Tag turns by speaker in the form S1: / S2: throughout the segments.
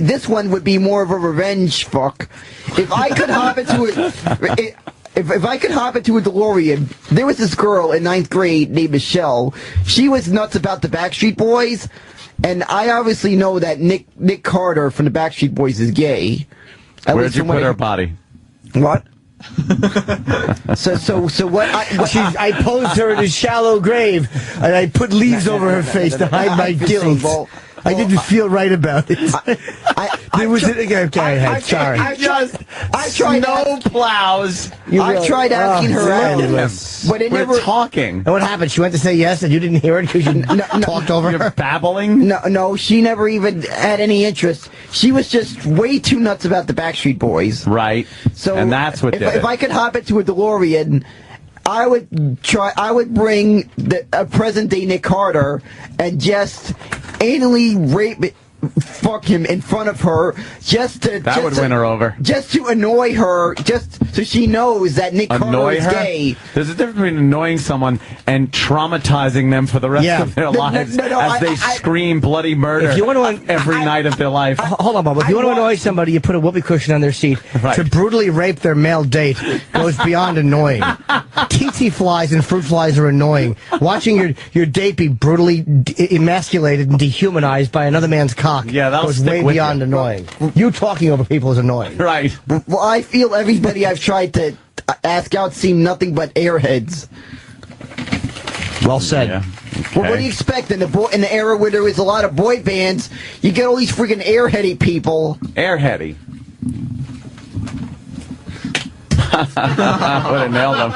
S1: this one would be more of a revenge fuck. If I could hop into it. If I could hop into a DeLorean, there was this girl in 9th grade named Michelle. She was nuts about the Backstreet Boys, and I obviously know that Nick Carter from the Backstreet Boys is gay.
S2: Where'd you put her body?
S1: What? so what?
S3: I posed her in a shallow grave, and I put leaves over her face to hide my guilt. I didn't feel right about it. Sorry.
S1: I tried
S2: no plows.
S1: I tried asking her out, but it never.
S2: We're talking.
S3: And what happened? She went to say yes, and you didn't hear it because you talked over her.
S2: You're babbling.
S1: No, she never even had any interest. She was just way too nuts about the Backstreet Boys.
S2: Right. So, and that's what did it.
S1: If I could hop into a DeLorean, I would bring a present-day Nick Carter and just anally fuck him in front of her, that
S2: would win her over.
S1: Just to annoy her, just so she knows that Nick Carter is gay.
S2: There's a difference between annoying someone and traumatizing them for the rest of their lives as they scream bloody murder every night of their life.
S3: Hold on, Bob. If you want to annoy somebody, you put a whoopee cushion on their seat.
S2: Right.
S3: To brutally rape their male date goes beyond annoying. TT flies and fruit flies are annoying. Watching your date be brutally emasculated and dehumanized by another man's cock goes way beyond annoying. You talking over people is annoying.
S2: Right.
S1: Well, I feel everybody I've tried to ask out seem nothing but airheads.
S3: Well said.
S2: Yeah.
S1: Well, what do you expect in the era where there was a lot of boy bands? You get all these freaking airheady people.
S2: Airheady. Would have nailed him.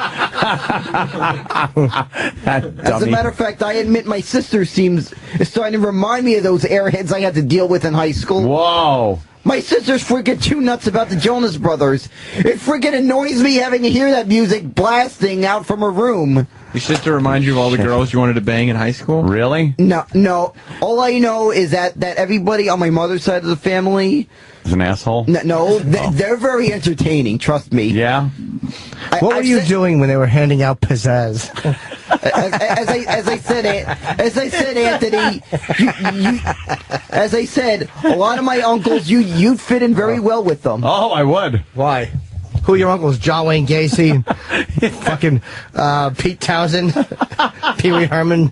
S1: As a matter of fact, I admit my sister is starting to remind me of those airheads I had to deal with in high school.
S2: Whoa.
S1: My sister's freaking too nuts about the Jonas Brothers. It freaking annoys me having to hear that music blasting out from her room.
S4: Your sister reminds you of all the girls you wanted to bang in high school?
S2: Really?
S1: No. All I know is that everybody on my mother's side of the family
S2: is an asshole.
S1: No, they're very entertaining. Trust me.
S2: Yeah.
S3: What were you doing when they were handing out pizzazz?
S1: As I said, Anthony. As I said, a lot of my uncles, you'd fit in very well with them.
S2: Oh, I would.
S3: Why? Who are your uncles? John Wayne Gacy, fucking Pete Townsend, Pee Wee Herman,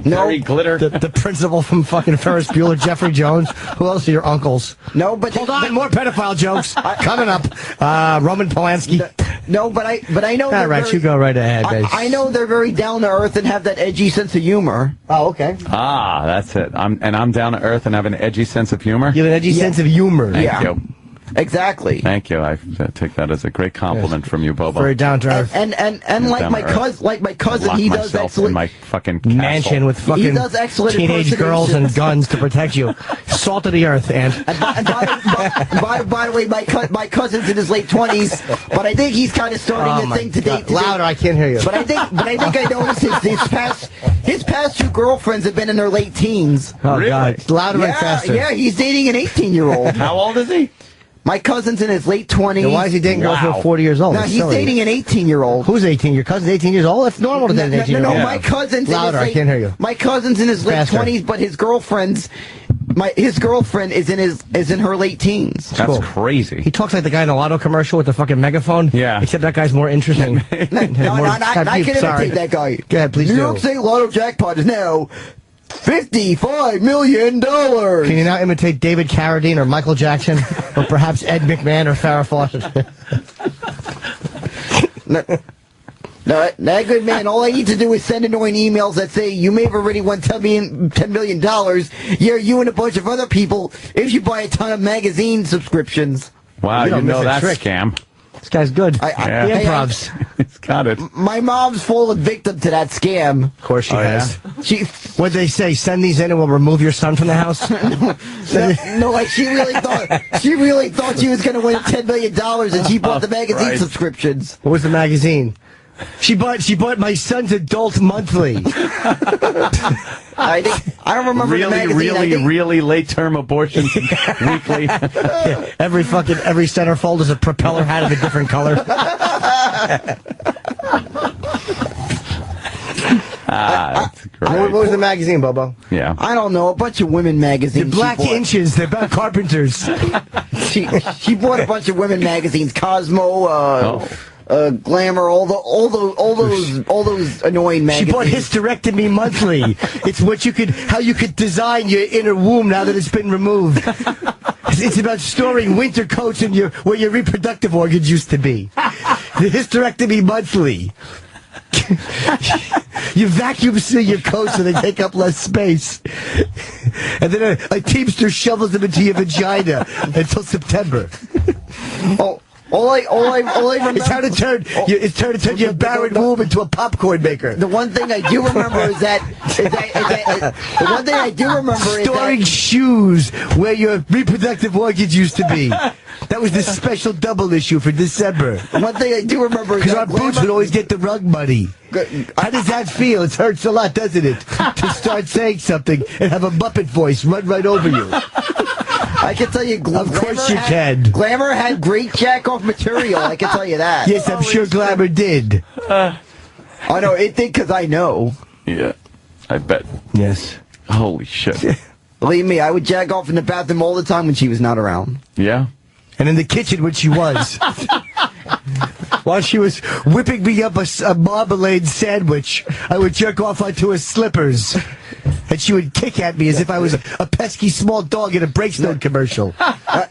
S2: Harry Glitter,
S3: the principal from fucking Ferris Bueller, Jeffrey Jones. Who else are your uncles?
S1: No, but
S3: hold on, more pedophile jokes coming up. Roman Polanski.
S1: No, but I know.
S3: All right, you go right ahead, baby.
S1: I know they're very down to earth and have that edgy sense of humor.
S3: Oh, okay.
S2: Ah, that's it. I'm down to earth and have an edgy sense of humor.
S3: You have an edgy sense of humor.
S2: Thank you.
S1: Exactly.
S2: Thank you. I take that as a great compliment from you, Bobo.
S3: Very down to earth.
S1: And like my cousin, he does excellent.
S2: In my fucking
S3: mansion with fucking
S1: he does excellent
S3: teenage girls and guns to protect you. Salt of the earth, and
S1: by the way, my cousin's in his late 20s, but I think he's kind of starting to think today.
S3: Louder, I can't hear you.
S1: But I think I noticed his past two girlfriends have been in their late teens.
S3: Oh really? God, louder and faster.
S1: Yeah, he's dating an 18-year-old.
S2: How old is he?
S1: My cousin's in his late 20s.
S3: Then why is he dating girls who are 40 years old?
S1: No, he's dating an 18-year-old.
S3: Who's 18? Your cousin's 18 years old? It's normal to date an 18-year-old.
S1: No, my cousin's
S3: louder. I can't hear you.
S1: My cousin's in his late 20s, but his girlfriend is in her late teens.
S2: That's cool. Crazy.
S3: He talks like the guy in the lotto commercial with the fucking megaphone.
S2: Yeah.
S3: Except that guy's more interesting.
S1: I can imitate that guy.
S3: Go ahead, please.
S1: New York State Lotto jackpot is now $55 million.
S3: Can you now imitate David Carradine or Michael Jackson or perhaps Ed McMahon or Farrah Fawcett?
S1: No, that good man. All I need to do is send annoying emails that say, you may have already won $10 million. Yeah, you and a bunch of other people if you buy a ton of magazine subscriptions.
S2: Wow, you know that scam.
S3: This guy's good. He
S2: improvs. He's got it.
S1: My mom's fallen victim to that scam.
S3: Of course she has.
S1: Yeah?
S3: What'd they say? Send these in and we'll remove your son from the house?
S1: no, like she really thought she was going to win $10 million and she bought the magazine subscriptions.
S3: What was the magazine? She bought my son's adult monthly.
S1: I don't remember the magazine.
S2: Really late-term abortions weekly.
S3: Yeah, every centerfold is a propeller hat of a different color.
S2: That's great.
S3: What was the magazine, Bobo?
S2: Yeah.
S1: I don't know, a bunch of women magazines.
S3: The Black Inches, they're about carpenters.
S1: She bought a bunch of women magazines, Cosmo, Glamour, all those annoying magazines.
S3: She bought Hysterectomy Monthly. It's how you could design your inner womb now that it's been removed. It's about storing winter coats in where your reproductive organs used to be. The Hysterectomy Monthly. You vacuum seal your coats so they take up less space. And then a teamster shovels them into your vagina until September.
S1: All I remember...
S3: It's how to turn your barren womb into a popcorn maker.
S1: The one thing I do remember is that the one thing I do remember is
S3: storing shoes where your reproductive organs used to be. That was the special double issue for December.
S1: One thing I do remember is
S3: because our boots would always get the rug money. How does that feel? It hurts a lot, doesn't it? To start saying something and have a Muppet voice run right over you.
S1: I can tell you,
S3: of course you can.
S1: Glamour had great jack-off material, I can tell you that.
S3: Yes, I'm sure Glamour did.
S1: I know, it did because I know.
S2: Yeah, I bet.
S3: Yes.
S2: Holy shit.
S1: Believe me, I would jack off in the bathroom all the time when she was not around.
S2: Yeah?
S3: And in the kitchen when she was. While she was whipping me up a marmalade sandwich, I would jerk off onto her slippers. And she would kick at me as if I was a pesky small dog in a Breakstone commercial.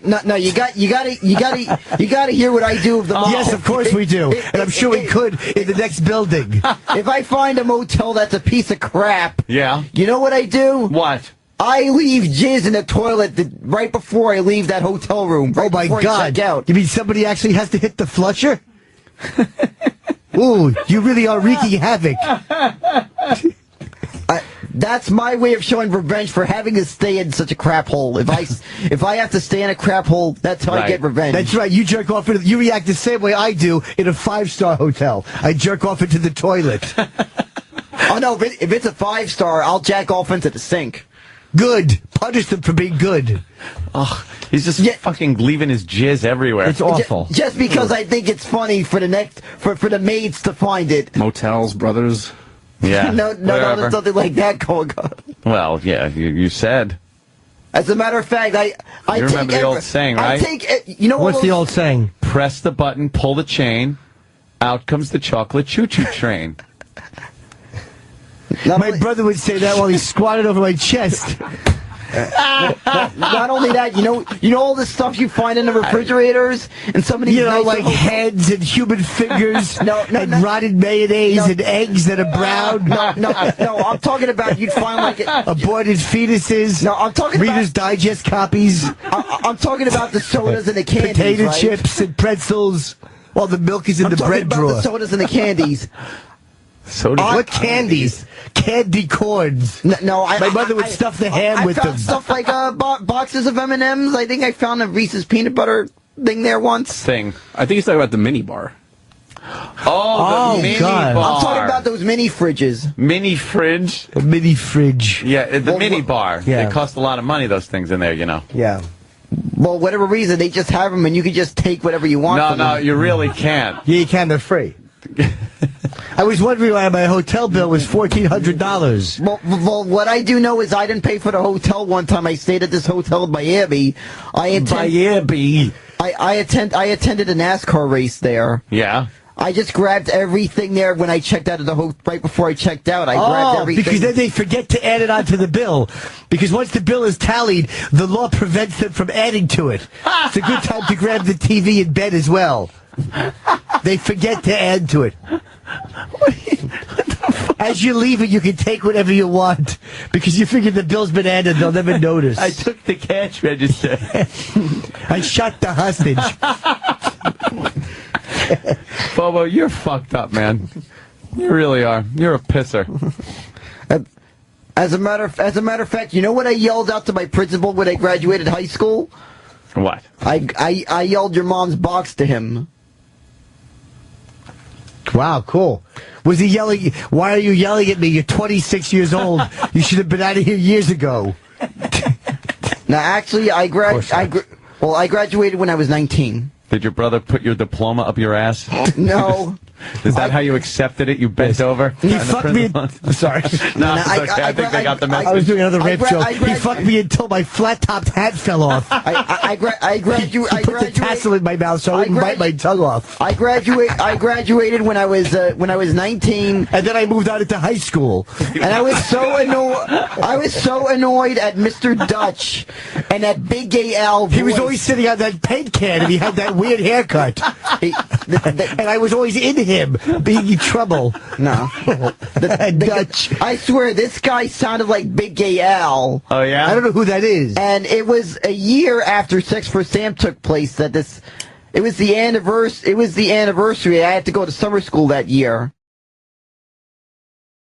S1: No, you gotta hear what I do.
S3: Yes, of course we do, and I'm sure we could in the next building.
S1: If I find a motel that's a piece of crap,
S2: yeah,
S1: you know what I do?
S2: What?
S1: I leave jizz in the toilet right before I leave that hotel room. Right
S3: oh my
S1: before
S3: God!
S1: I check out.
S3: You mean somebody actually has to hit the flusher? Ooh, you really are wreaking havoc.
S1: That's my way of showing revenge for having to stay in such a crap hole. If I have to stay in a crap hole, that's how I get revenge.
S3: That's right. You jerk off you react the same way I do in a 5-star hotel. I jerk off into the toilet.
S1: Oh no, if it's a 5-star, I'll jack off into the sink.
S3: Good. Punish them for being good.
S2: Oh, he's just fucking leaving his jizz everywhere.
S3: It's awful.
S1: Just because I think it's funny for the maids to find it.
S4: Motels, brothers.
S2: Yeah.
S1: no, there's something like that going on.
S2: Well, yeah, you said.
S1: As a matter of fact, I
S2: you remember the old saying, right?
S3: What's the old saying?
S2: Press the button, pull the chain, out comes the chocolate choo-choo train.
S3: My brother would say that while he squatted over my chest.
S1: Not only that, you know all the stuff you find in the refrigerators, and some of these
S3: like heads and human fingers, and rotted mayonnaise and eggs that are brown.
S1: No, I'm talking about you'd find like
S3: aborted fetuses.
S1: No, I'm talking
S3: Reader's Digest copies.
S1: I'm talking about the sodas and the candies,
S3: potato chips and pretzels. While the milk is in the bread drawer.
S1: The sodas and the candies.
S3: What candies? Candy corns.
S1: No,
S3: my mother would stuff the ham with them.
S1: I found stuff like boxes of M&Ms. I think I found a Reese's peanut butter thing there once.
S4: I think he's talking about the mini bar.
S2: Oh, the mini
S3: God.
S2: bar.
S1: I'm talking about those mini fridges.
S2: Mini fridge?
S3: A mini fridge.
S2: Yeah, the mini bar.
S3: Yeah.
S2: They cost a lot of money, those things in there, you know.
S3: Yeah.
S1: Well, whatever reason, they just have them and you can just take whatever you want.
S2: No, you really can't.
S3: Yeah, you can. They're free. I was wondering why my hotel bill was $1,400.
S1: Well, what I do know is I didn't pay for the hotel one time. I stayed at this hotel in Miami. I attended a NASCAR race there.
S2: Yeah.
S1: I just grabbed everything there when I checked out of the hotel. Right before I checked out, I grabbed everything.
S3: Because then they forget to add it onto the bill. Because once the bill is tallied, the law prevents them from adding to it. It's a good time to grab the TV in bed as well. They forget to add to it. As you leave it, you can take whatever you want because you figure the bill's been added, they'll never notice.
S2: I took the cash register.
S3: I shot the hostage.
S2: Bobo, you're fucked up, man. You really are. You're a pisser.
S1: As a matter of fact, you know what I yelled out to my principal when I graduated high school?
S2: What?
S1: I yelled your mom's box to him.
S3: Wow, cool. Was he yelling, why are you yelling at me? You're 26 years old. You should have been out of here years ago.
S1: Now, actually, I graduated when I was 19.
S2: Did your brother put your diploma up your ass?
S1: No.
S2: Is that how you accepted it? You bent over?
S3: He fucked me. Sorry.
S2: No, it's okay. I think they got the message.
S3: I was doing another rape joke. He fucked me until my flat-topped hat fell off.
S1: I graduated.
S3: He put the tassel in my mouth so I wouldn't bite my tongue off.
S1: I graduated when I was 19,
S3: and then I moved on into high school.
S1: And I was so annoyed at Mr. Dutch and that Big Gay Al voice.
S3: He was always sitting on that paint can, and he had that weird haircut. And I was always in him, being in trouble.
S1: No.
S3: Dutch.
S1: I swear, this guy sounded like Big Gay Al.
S2: Oh, yeah?
S3: I don't know who that is.
S1: And it was a year after Sex for Sam took place that this... It was the anniversary. I had to go to summer school that year.